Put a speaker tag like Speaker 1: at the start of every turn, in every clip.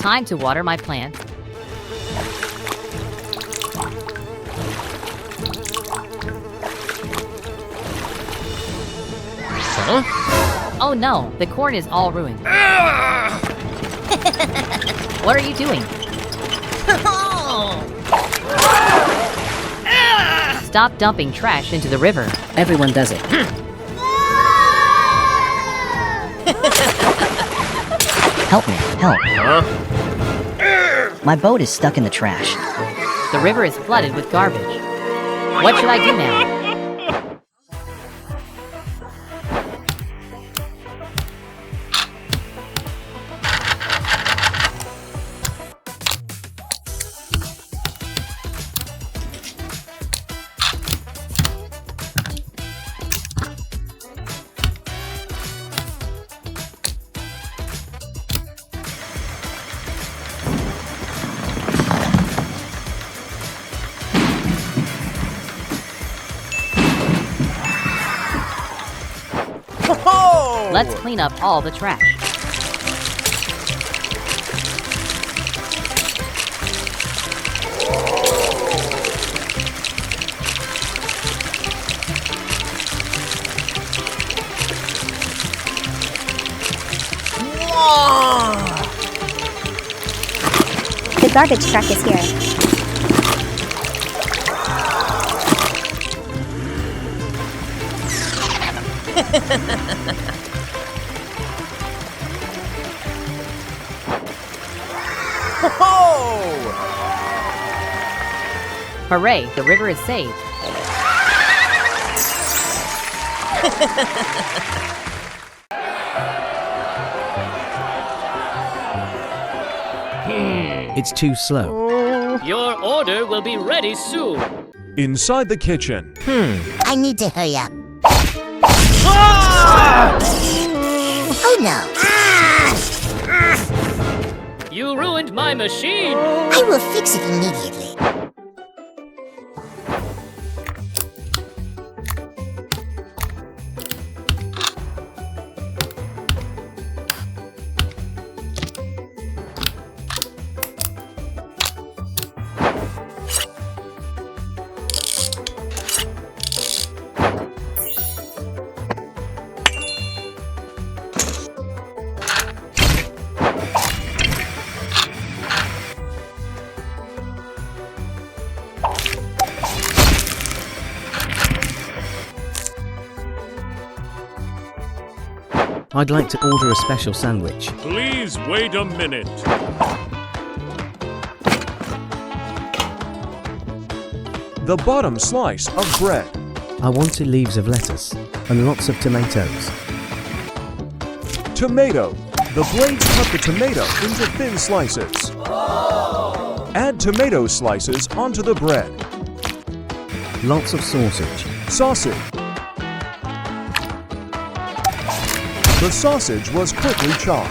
Speaker 1: Time to water my plants.
Speaker 2: Huh?
Speaker 1: Oh no, the corn is all ruined. What are you doing? Stop dumping trash into the river.
Speaker 3: Everyone does it. Help me, help.
Speaker 2: Huh?
Speaker 3: My boat is stuck in the trash.
Speaker 1: The river is flooded with garbage. What should I do now? Let's clean up all the trash.
Speaker 4: The garbage truck is here.
Speaker 1: Hooray, the river is saved.
Speaker 5: It's too slow.
Speaker 6: Your order will be ready soon.
Speaker 7: Inside the kitchen.
Speaker 8: I need to hurry up. Oh no!
Speaker 6: You ruined my machine.
Speaker 8: I will fix it immediately.
Speaker 5: I'd like to order a special sandwich.
Speaker 7: Please wait a minute. The bottom slice of bread.
Speaker 5: I wanted leaves of lettuce and lots of tomatoes.
Speaker 7: Tomato. The blades cut the tomato into thin slices. Add tomato slices onto the bread.
Speaker 5: Lots of sausage.
Speaker 7: Sausage. The sausage was quickly chopped.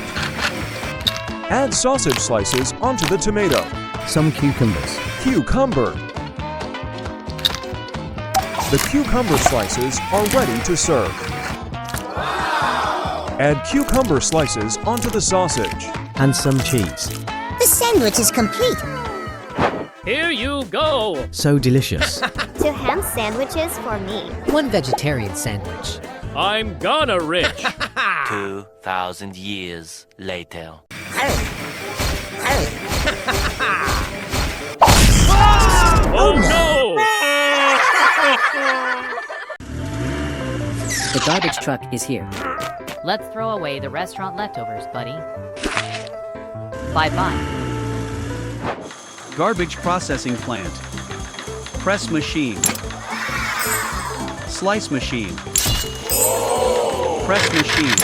Speaker 7: Add sausage slices onto the tomato.
Speaker 5: Some cucumbers.
Speaker 7: Cucumber. The cucumber slices are ready to serve. Add cucumber slices onto the sausage.
Speaker 5: And some cheese.
Speaker 8: The sandwich is complete.
Speaker 6: Here you go.
Speaker 5: So delicious.
Speaker 4: 2 ham sandwiches for me.
Speaker 3: 1 vegetarian sandwich.
Speaker 6: I'm gonna rich.
Speaker 9: 2,000 years later.
Speaker 6: Oh no!
Speaker 3: The garbage truck is here.
Speaker 1: Let's throw away the restaurant leftovers, buddy. Bye-bye.
Speaker 10: Garbage processing plant. Press machine. Slice machine. Press machine.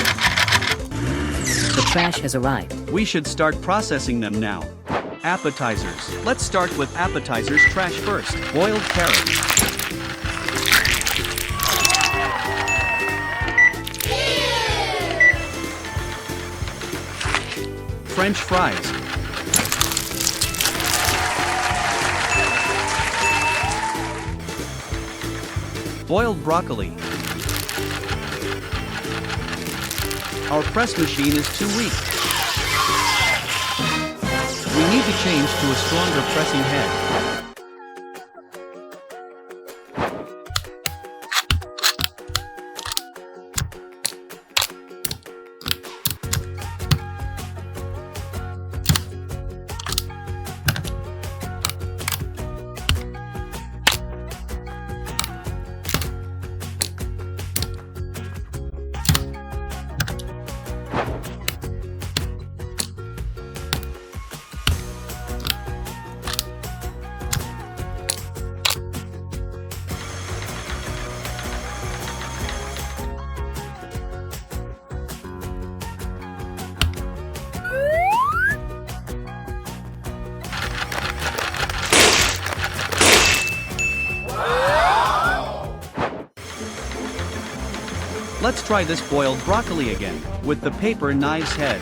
Speaker 3: The trash has arrived.
Speaker 10: We should start processing them now. Appetizers. Let's start with appetizers trash first. Boiled carrots. French fries. Boiled broccoli. Our press machine is too weak. We need to change to a stronger pressing head. Let's try this boiled broccoli again, with the paper knives head.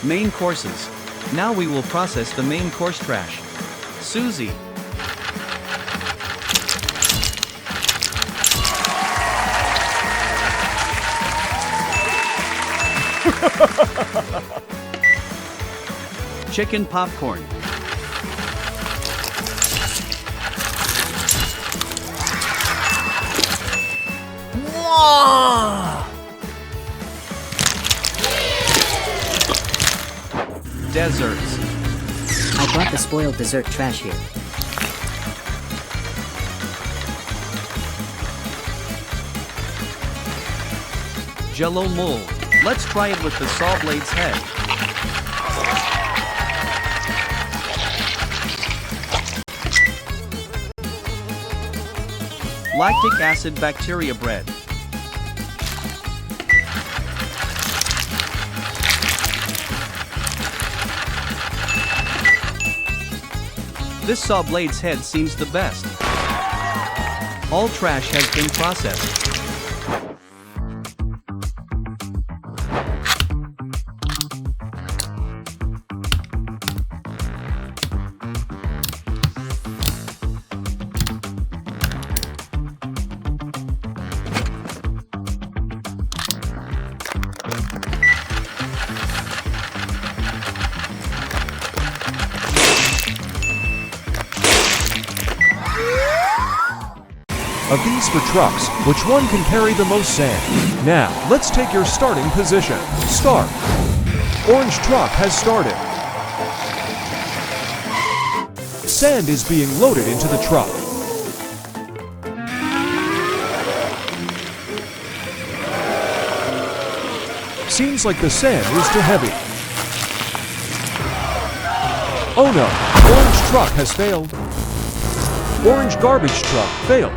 Speaker 10: Main courses. Now we will process the main course trash. Susie. Chicken popcorn. Desserts.
Speaker 3: I brought the spoiled dessert trash here.
Speaker 10: Jello mold. Let's try it with the saw blade's head. Lactic acid bacteria bread. This saw blade's head seems the best. All trash has been processed.
Speaker 7: Of these for trucks, which one can carry the most sand? Now, let's take your starting position. Start. Orange truck has started. Sand is being loaded into the truck. Seems like the sand is too heavy. Oh no, orange truck has failed. Orange garbage truck failed.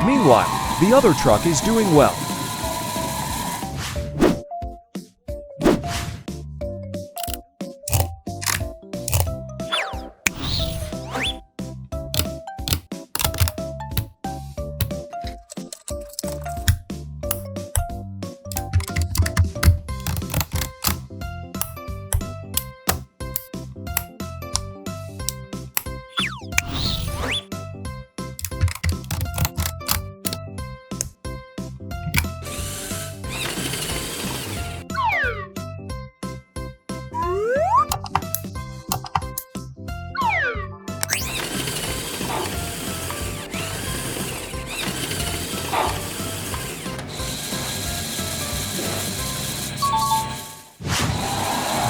Speaker 7: Meanwhile, the other truck is doing well.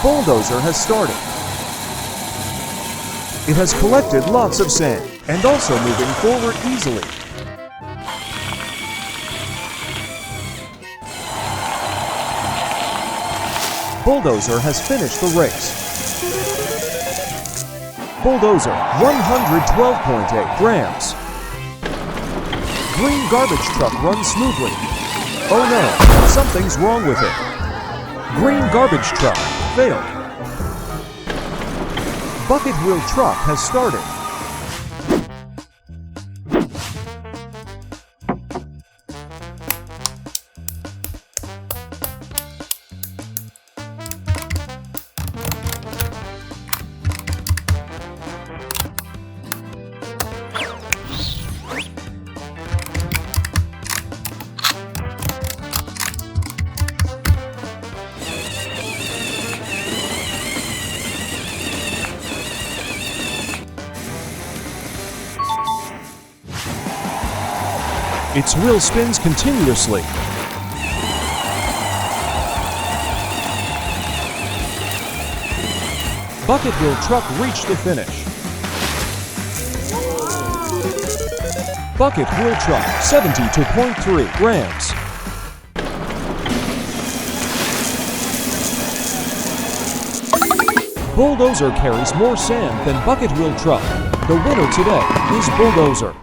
Speaker 7: Bulldozer has started. It has collected lots of sand and also moving forward easily. Bulldozer has finished the race. Bulldozer, 112.8 grams. Green garbage truck runs smoothly. Oh no, something's wrong with it. Green garbage truck failed. Bucket wheel truck has started. Its wheel spins continuously. Bucket wheel truck reached the finish. Bucket wheel truck, 72.3 grams. Bulldozer carries more sand than bucket wheel truck. The winner today is Bulldozer.